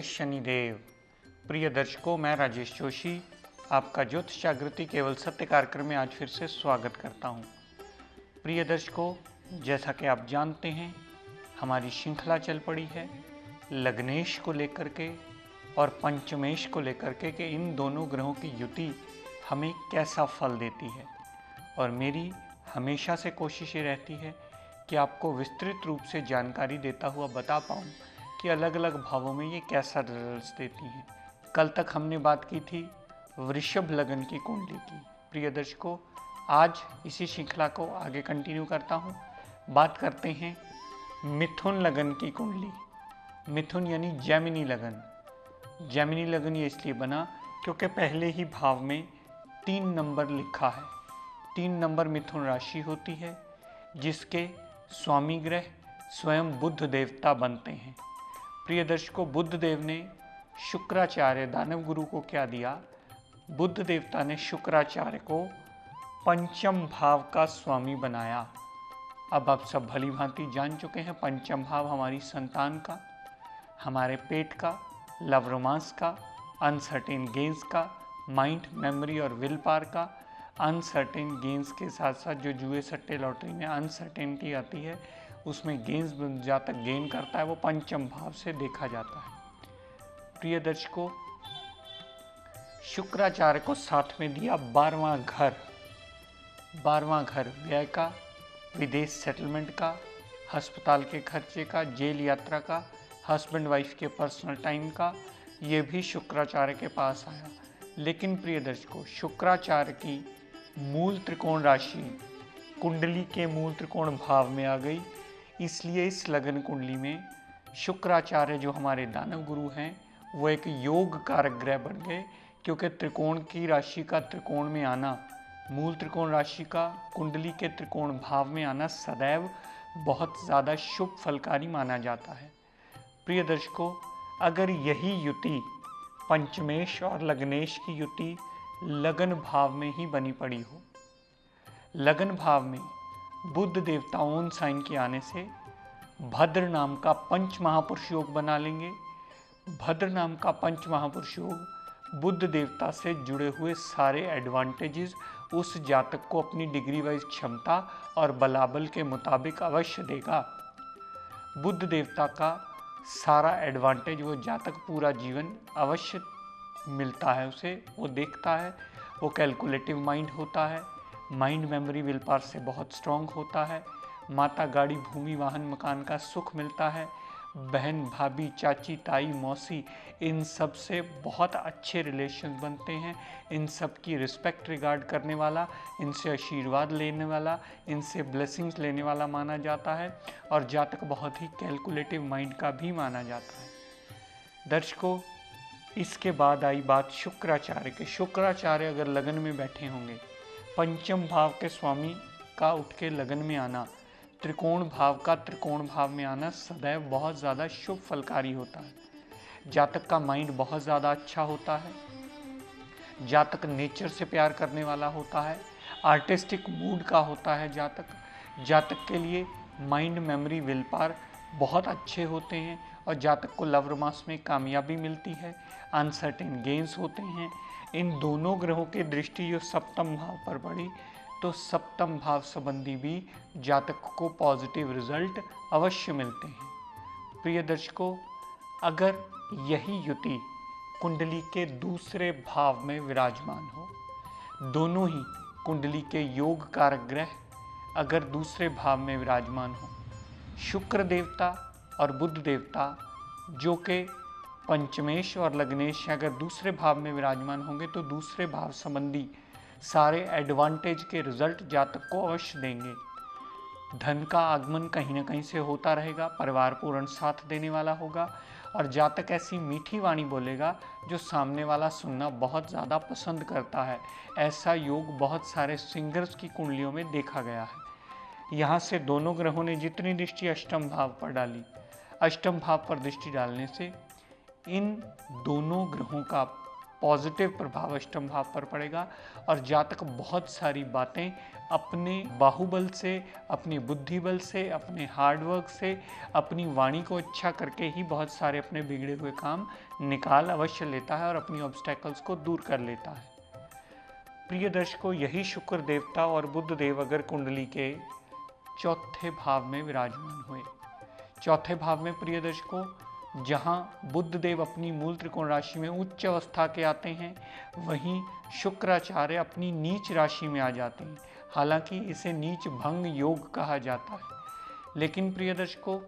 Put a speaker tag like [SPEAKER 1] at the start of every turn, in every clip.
[SPEAKER 1] शनिदेव। प्रिय दर्शकों, मैं राजेश जोशी आपका ज्योतिष जागृति केवल सत्य कार्यक्रम में आज फिर से स्वागत करता हूं। प्रिय दर्शकों, जैसा कि आप जानते हैं, हमारी श्रृंखला चल पड़ी है लग्नेश को लेकर के और पंचमेश को लेकर के कि इन दोनों ग्रहों की युति हमें कैसा फल देती है। और मेरी हमेशा से कोशिश ये रहती है कि आपको विस्तृत रूप से जानकारी देता हुआ बता पाऊँ कि अलग अलग भावों में ये कैसा रिजल्ट्स देती हैं। कल तक हमने बात की थी वृषभ लगन की कुंडली की। प्रिय दर्शकों, आज इसी श्रृंखला को आगे कंटिन्यू करता हूँ। बात करते हैं मिथुन लगन की कुंडली। मिथुन यानी जैमिनी लगन। जैमिनी लगन ये इसलिए बना क्योंकि पहले ही भाव में 3 नंबर लिखा है। 3 नंबर मिथुन राशि होती है जिसके स्वामी ग्रह स्वयं बुध देवता बनते हैं। प्रिय दर्शकों, बुध देव ने शुक्राचार्य दानव गुरु को क्या दिया? बुध देवता ने शुक्राचार्य को पंचम भाव का स्वामी बनाया। अब आप सब भली भांति जान चुके हैं, पंचम भाव हमारी संतान का, हमारे पेट का, लव रोमांस का, अनसर्टेन गेन्स का, माइंड, मेमोरी और विल पावर का। अनसर्टेन गेन्स के साथ साथ जो जुए सट्टे लॉटरी में अनसर्टेनिटी आती है, उसमें गेन्स जातक गेन करता है, वो पंचम भाव से देखा जाता है। प्रिय दर्शकों, शुक्राचार्य को साथ में दिया 12वां घर। 12वां घर व्यय का, विदेश सेटलमेंट का, अस्पताल के खर्चे का, जेल यात्रा का, हस्बैंड वाइफ के पर्सनल टाइम का, ये भी शुक्राचार्य के पास आया। लेकिन प्रिय दर्शकों, शुक्राचार्य की मूल त्रिकोण राशि कुंडली के मूल त्रिकोण भाव में आ गई। इसलिए इस लगन कुंडली में शुक्राचार्य जो हमारे दानव गुरु हैं वो एक योग कारक ग्रह बन गए, क्योंकि त्रिकोण की राशि का त्रिकोण में आना, मूल त्रिकोण राशि का कुंडली के त्रिकोण भाव में आना सदैव बहुत ज़्यादा शुभ फलकारी माना जाता है। प्रिय दर्शकों, अगर यही युति पंचमेश और लग्नेश की युति लगन भाव में ही बनी पड़ी हो, लगन भाव में बुध देवता ओन साइन के आने से भद्र नाम का पंच महापुरुष योग बना लेंगे। भद्र नाम का पंच महापुरुष योग बुध देवता से जुड़े हुए सारे एडवांटेजेस उस जातक को अपनी डिग्री वाइज क्षमता और बलाबल के मुताबिक अवश्य देगा। बुध देवता का सारा एडवांटेज वो जातक पूरा जीवन अवश्य मिलता है उसे, वो देखता है। वो कैलकुलेटिव माइंड होता है, माइंड, मेमोरी, विल पावर से बहुत स्ट्रांग होता है। माता, गाड़ी, भूमि, वाहन, मकान का सुख मिलता है। बहन, भाभी, चाची, ताई, मौसी, इन सब से बहुत अच्छे रिलेशन बनते हैं। इन सब की रिस्पेक्ट रिगार्ड करने वाला, इनसे आशीर्वाद लेने वाला, इनसे ब्लेसिंग्स लेने वाला माना जाता है। और जातक बहुत ही कैलकुलेटिव माइंड का भी माना जाता है। दर्शकों, इसके बाद आई बात शुक्राचार्य के। शुक्राचार्य अगर लगन में बैठे होंगे, पंचम भाव के स्वामी का उठ के लगन में आना, त्रिकोण भाव का त्रिकोण भाव में आना सदैव बहुत ज़्यादा शुभ फलकारी होता है। जातक का माइंड बहुत ज़्यादा अच्छा होता है। जातक नेचर से प्यार करने वाला होता है, आर्टिस्टिक मूड का होता है जातक। जातक के लिए माइंड, मेमोरी, विल पावर बहुत अच्छे होते हैं और जातक को लव रोमांस में कामयाबी मिलती है। अनसर्टेन गेन्स होते हैं। इन दोनों ग्रहों की दृष्टि जो सप्तम भाव पर पड़ी, तो सप्तम भाव संबंधी भी जातक को पॉजिटिव रिजल्ट अवश्य मिलते हैं। प्रिय दर्शकों, अगर यही युति कुंडली के दूसरे भाव में विराजमान हो, दोनों ही कुंडली के योग कारक ग्रह अगर दूसरे भाव में विराजमान हो, शुक्र देवता और बुध देवता जो कि पंचमेश और लग्नेश अगर दूसरे भाव में विराजमान होंगे, तो दूसरे भाव संबंधी सारे एडवांटेज के रिजल्ट जातक को अवश्य देंगे। धन का आगमन कहीं ना कहीं से होता रहेगा, परिवार पूर्ण साथ देने वाला होगा और जातक ऐसी मीठी वाणी बोलेगा जो सामने वाला सुनना बहुत ज़्यादा पसंद करता है। ऐसा योग बहुत सारे सिंगर्स की कुंडलियों में देखा गया है। यहाँ से दोनों ग्रहों ने जितनी दृष्टि अष्टम भाव पर डाली, अष्टम भाव पर दृष्टि डालने से इन दोनों ग्रहों का पॉजिटिव प्रभाव अष्टम भाव पर पड़ेगा और जातक बहुत सारी बातें अपने बाहुबल से, अपनी बुद्धि बल से, अपने हार्डवर्क से, अपनी वाणी को अच्छा करके ही बहुत सारे अपने बिगड़े हुए काम निकाल अवश्य लेता है और अपनी ऑब्स्टेकल्स को दूर कर लेता है। प्रिय दर्शकों, यही शुक्र देवता और बुध देव अगर कुंडली के चौथे भाव में विराजमान हुए, चौथे भाव में प्रिय दर्शकों जहां बुध देव अपनी मूल त्रिकोण राशि में उच्च अवस्था के आते हैं, वहीं शुक्राचार्य अपनी नीच राशि में आ जाते हैं। हालांकि इसे नीच भंग योग कहा जाता है, लेकिन प्रिय दर्शकों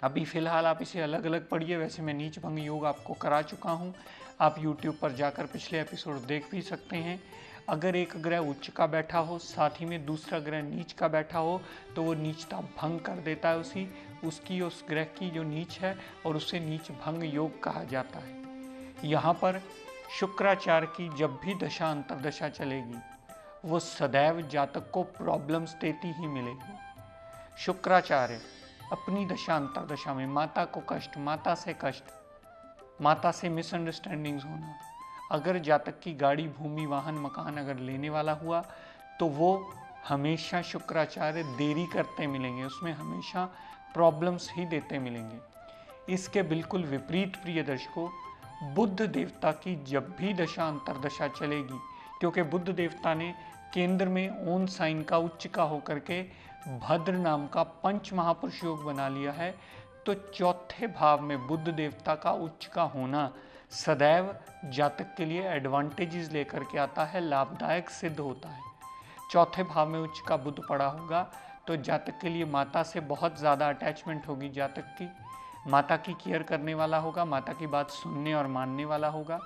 [SPEAKER 1] अभी फिलहाल आप इसे अलग अलग पढ़िए। वैसे मैं नीच भंग योग आपको करा चुका हूँ, आप YouTube पर जाकर पिछले एपिसोड देख भी सकते हैं। अगर एक ग्रह उच्च का बैठा हो, साथ ही में दूसरा ग्रह नीच का बैठा हो, तो वो नीचता भंग कर देता है उस ग्रह की जो नीच है, और उसे नीच भंग योग कहा जाता है। यहाँ पर शुक्राचार्य की जब भी दशा अंतरदशा चलेगी, वो सदैव जातक को प्रॉब्लम्स देती ही मिलेगी। शुक्राचार्य अपनी दशा अंतरदशा में माता को कष्ट, माता से मिसअंडरस्टैंडिंग्स होना, अगर जातक की गाड़ी, भूमि, वाहन, मकान अगर लेने वाला हुआ, तो वो हमेशा शुक्राचार्य देरी करते मिलेंगे, उसमें हमेशा प्रॉब्लम्स ही देते मिलेंगे। इसके बिल्कुल विपरीत प्रिय दर्शकों, बुध देवता की जब भी दशा अंतरदशा चलेगी, क्योंकि बुध देवता ने केंद्र में ओन साइन का उच्च का होकर के भद्र नाम का पंच महापुरुष योग बना लिया है, तो चौथे भाव में बुध देवता का उच्च का होना सदैव जातक के लिए एडवांटेजेस लेकर के आता है, लाभदायक सिद्ध होता है। चौथे भाव में उच्च का बुध पड़ा होगा तो जातक के लिए माता से बहुत ज़्यादा अटैचमेंट होगी, जातक की माता की केयर करने वाला होगा, माता की बात सुनने और मानने वाला होगा।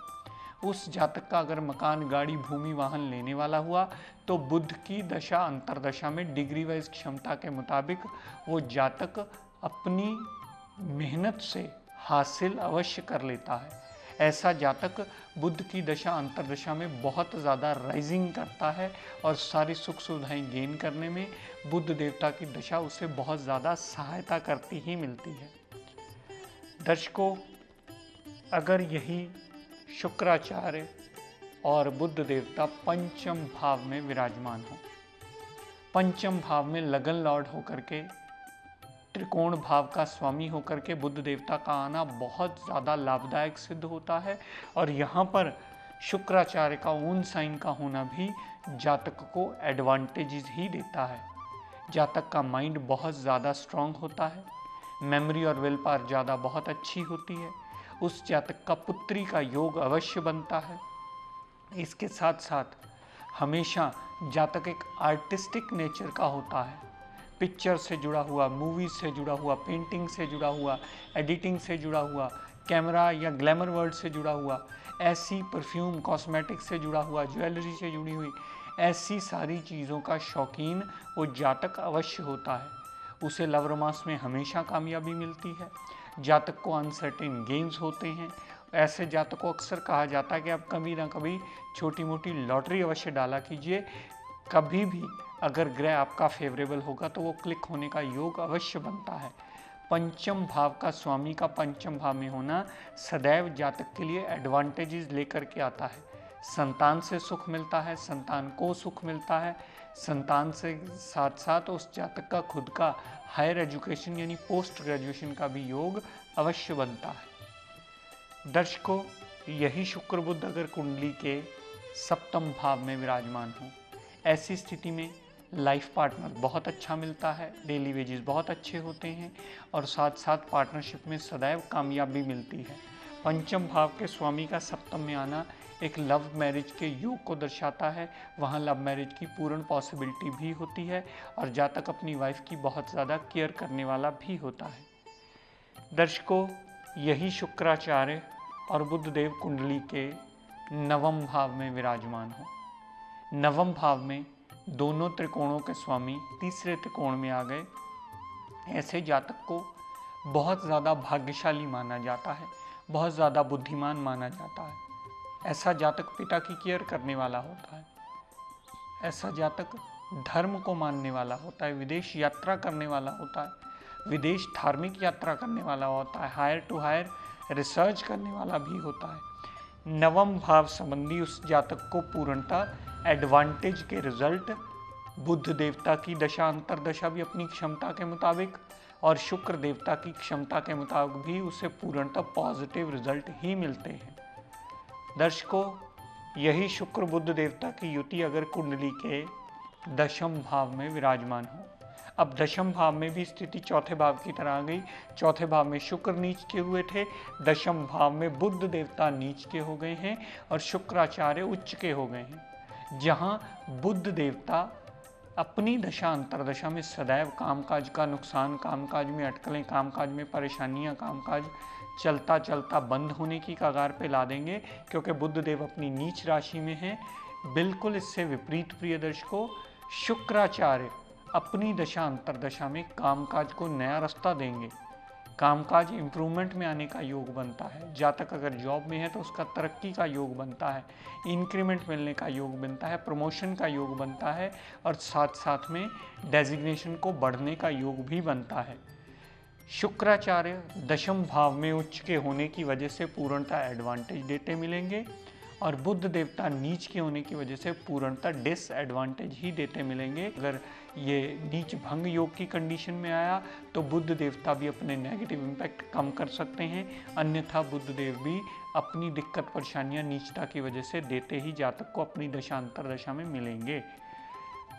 [SPEAKER 1] उस जातक का अगर मकान, गाड़ी, भूमि, वाहन लेने वाला हुआ, तो बुध की दशा अंतरदशा में डिग्री वाइज क्षमता के मुताबिक वो जातक अपनी मेहनत से हासिल अवश्य कर लेता है। ऐसा जातक बुध की दशा अंतरदशा में बहुत ज़्यादा राइजिंग करता है और सारी सुख सुविधाएं गेन करने में बुध देवता की दशा उसे बहुत ज़्यादा सहायता करती ही मिलती है। दर्शकों, अगर यही शुक्राचार्य और बुध देवता पंचम भाव में विराजमान हो, पंचम भाव में लगन लॉर्ड होकर के, त्रिकोण भाव का स्वामी होकर के बुध देवता का आना बहुत ज़्यादा लाभदायक सिद्ध होता है। और यहाँ पर शुक्राचार्य का ओन साइन का होना भी जातक को एडवांटेजेस ही देता है। जातक का माइंड बहुत ज़्यादा स्ट्रांग होता है, मेमोरी और विल पावर ज़्यादा बहुत अच्छी होती है, उस जातक का पुत्री का योग अवश्य बनता है। इसके साथ साथ हमेशा जातक एक आर्टिस्टिक नेचर का होता है, पिक्चर से जुड़ा हुआ, मूवीज से जुड़ा हुआ, पेंटिंग से जुड़ा हुआ, एडिटिंग से जुड़ा हुआ, कैमरा या ग्लैमर वर्ल्ड से जुड़ा हुआ, ऐसी परफ्यूम, कॉस्मेटिक से जुड़ा हुआ, ज्वेलरी से जुड़ी हुई, ऐसी सारी चीज़ों का शौकीन वो जातक अवश्य होता है। उसे लव रोमांस में हमेशा कामयाबी मिलती है। जातक को अनसर्टेन गेन्स होते हैं। ऐसे जातक को अक्सर कहा जाता है कि आप कभी ना कभी छोटी मोटी लॉटरी अवश्य डाला कीजिए, कभी भी अगर ग्रह आपका फेवरेबल होगा तो वो क्लिक होने का योग अवश्य बनता है। पंचम भाव का स्वामी का पंचम भाव में होना सदैव जातक के लिए एडवांटेजेस लेकर के आता है। संतान से सुख मिलता है, संतान को सुख मिलता है, संतान से साथ साथ उस जातक का खुद का हायर एजुकेशन यानी पोस्ट ग्रेजुएशन का भी योग अवश्य बनता है। दर्शकों, यही शुक्र बुध अगर कुंडली के सप्तम भाव में विराजमान हो, ऐसी स्थिति में लाइफ पार्टनर बहुत अच्छा मिलता है, डेली वेजेस बहुत अच्छे होते हैं और साथ साथ पार्टनरशिप में सदैव कामयाबी मिलती है। पंचम भाव के स्वामी का सप्तम में आना एक लव मैरिज के योग को दर्शाता है। वहाँ लव मैरिज की पूर्ण पॉसिबिलिटी भी होती है और जातक अपनी वाइफ की बहुत ज़्यादा केयर करने वाला भी होता है। दर्शकों, यही शुक्राचार्य और बुध देव कुंडली के नवम भाव में विराजमान हो, नवम भाव में दोनों त्रिकोणों के स्वामी तीसरे त्रिकोण में आ गए, ऐसे जातक को बहुत ज़्यादा भाग्यशाली माना जाता है, बहुत ज़्यादा बुद्धिमान माना जाता है। ऐसा जातक पिता की केयर करने वाला होता है, ऐसा जातक धर्म को मानने वाला होता है, विदेश यात्रा करने वाला होता है, विदेश धार्मिक यात्रा करने वाला होता है, हायर टू हायर रिसर्च करने वाला भी होता है। नवम भाव संबंधी उस जातक को पूर्णतः एडवांटेज के रिजल्ट, बुध देवता की दशा अंतरदशा भी अपनी क्षमता के मुताबिक और शुक्र देवता की क्षमता के मुताबिक भी उसे पूर्णतः पॉजिटिव रिजल्ट ही मिलते हैं। दर्शकों, यही शुक्र बुध देवता की युति अगर कुंडली के दशम भाव में विराजमान हो, अब दशम भाव में भी स्थिति चौथे भाव की तरह आ गई। चौथे भाव में शुक्र नीच के हुए थे, दशम भाव में बुध देवता नीच के हो गए हैं और शुक्राचार्य उच्च के हो गए हैं। जहां बुध देवता अपनी दशा अंतरदशा में सदैव कामकाज का नुकसान, कामकाज में अटकलें, कामकाज में परेशानियां, कामकाज चलता चलता बंद होने की कगार पे ला देंगे, क्योंकि बुध देव अपनी नीच राशि में हैं। बिल्कुल इससे विपरीत प्रिय दर्शकों, शुक्राचार्य अपनी दशा अंतरदशा में कामकाज को नया रास्ता देंगे, कामकाज इंप्रूवमेंट में आने का योग बनता है। जातक अगर जॉब में है तो उसका तरक्की का योग बनता है, इंक्रीमेंट मिलने का योग बनता है, प्रमोशन का योग बनता है और साथ साथ में डेजिग्नेशन को बढ़ने का योग भी बनता है। शुक्राचार्य दशम भाव में उच्च के होने की वजह से पूर्णतः एडवांटेज देते मिलेंगे और बुध देवता नीच के होने की वजह से पूर्णतः डिसएडवांटेज ही देते मिलेंगे। अगर ये नीच भंग योग की कंडीशन में आया तो बुध देवता भी अपने नेगेटिव इम्पैक्ट कम कर सकते हैं, अन्यथा बुध देव भी अपनी दिक्कत परेशानियां नीचता की वजह से देते ही जातक को अपनी दशा अंतरदशा में मिलेंगे।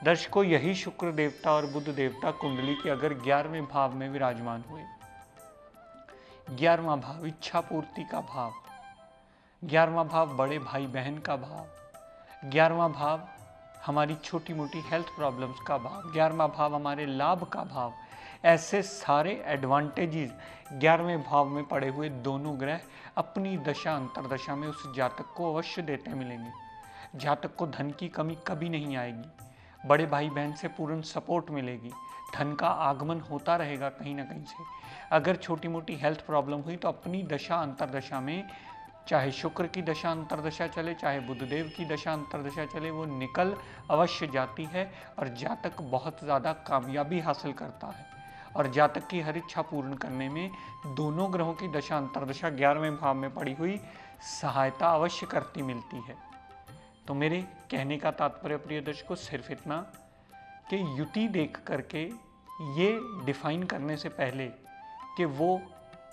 [SPEAKER 1] दर्शकों, यही शुक्र देवता और बुध देवता कुंडली के अगर 11वें भाव में विराजमान हुए, 11वां भाव इच्छा पूर्ति का भाव, 11वां भाव बड़े भाई बहन का भाव, 11वां भाव हमारी छोटी मोटी हेल्थ प्रॉब्लम्स का भाव, 11वां भाव हमारे लाभ का भाव, ऐसे सारे एडवांटेजेस 11वें भाव में पड़े हुए दोनों ग्रह अपनी दशा अंतरदशा में उस जातक को अवश्य देते मिलेंगे। जातक को धन की कमी कभी नहीं आएगी, बड़े भाई बहन से पूर्ण सपोर्ट मिलेगी, धन का आगमन होता रहेगा कहीं ना कहीं से। अगर छोटी मोटी हेल्थ प्रॉब्लम हुई तो अपनी दशा अंतरदशा में, चाहे शुक्र की दशा अंतरदशा चले, चाहे बुधदेव की दशा अंतरदशा चले, वो निकल अवश्य जाती है और जातक बहुत ज़्यादा कामयाबी हासिल करता है और जातक की हर इच्छा पूर्ण करने में दोनों ग्रहों की दशा अंतरदशा 11वें भाव में पड़ी हुई सहायता अवश्य करती मिलती है। तो मेरे कहने का तात्पर्य प्रिय दर्शकों सिर्फ इतना कि युति देख करके ये डिफाइन करने से पहले कि वो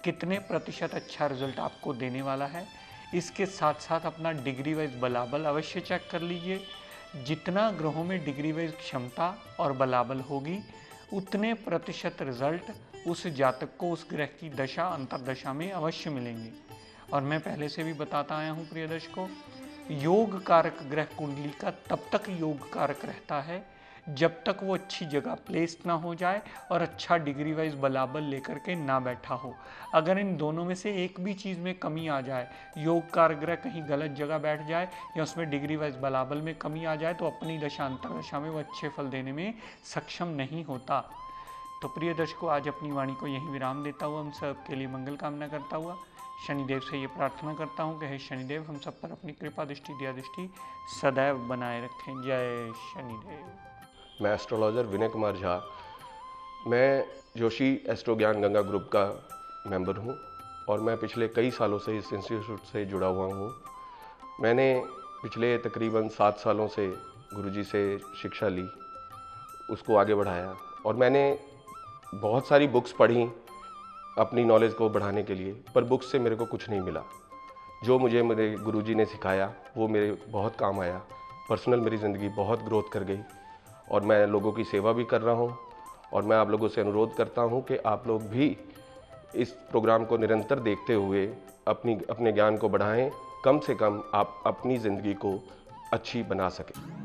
[SPEAKER 1] कितने प्रतिशत अच्छा रिजल्ट आपको देने वाला है, इसके साथ साथ अपना डिग्री वाइज बलाबल अवश्य चेक कर लीजिए। जितना ग्रहों में डिग्री वाइज क्षमता और बलाबल होगी उतने प्रतिशत रिजल्ट उस जातक को उस ग्रह की दशा अंतरदशा में अवश्य मिलेंगे। और मैं पहले से भी बताता आया हूँ प्रिय दर्शकों, योग कारक ग्रह कुंडली का तब तक योग कारक रहता है जब तक वो अच्छी जगह प्लेस्ड ना हो जाए और अच्छा डिग्री वाइज बलाबल लेकर के ना बैठा हो। अगर इन दोनों में से एक भी चीज़ में कमी आ जाए, योग कारक ग्रह कहीं गलत जगह बैठ जाए या उसमें डिग्री वाइज बलाबल में कमी आ जाए, तो अपनी दशा अंतरदशा में वो अच्छे फल देने में सक्षम नहीं होता। तो प्रिय दर्शकों, आज अपनी वाणी को यहीं विराम देता हुआ हम सब के लिए मंगल कामना करता हुआ शनिदेव से ये प्रार्थना करता हूँ कि हे शनिदेव हम सब पर अपनी कृपा दृष्टि दया दृष्टि सदैव बनाए रखें। जय शनिदेव।
[SPEAKER 2] मैं एस्ट्रोलॉजर विनय कुमार झा। मैं जोशी एस्ट्रो ज्ञान गंगा ग्रुप का मेंबर हूँ और मैं पिछले कई सालों से इस इंस्टीट्यूट से जुड़ा हुआ हूँ। मैंने पिछले तकरीबन 7 सालों से गुरुजी से शिक्षा ली, उसको आगे बढ़ाया और मैंने बहुत सारी बुक्स पढ़ी अपनी नॉलेज को बढ़ाने के लिए, पर बुक्स से मेरे को कुछ नहीं मिला। जो मुझे मेरे गुरुजी ने सिखाया वो मेरे बहुत काम आया। पर्सनल मेरी ज़िंदगी बहुत ग्रोथ कर गई और मैं लोगों की सेवा भी कर रहा हूँ। और मैं आप लोगों से अनुरोध करता हूँ कि आप लोग भी इस प्रोग्राम को निरंतर देखते हुए अपने ज्ञान को बढ़ाएं, कम से कम आप अपनी ज़िंदगी को अच्छी बना सकें।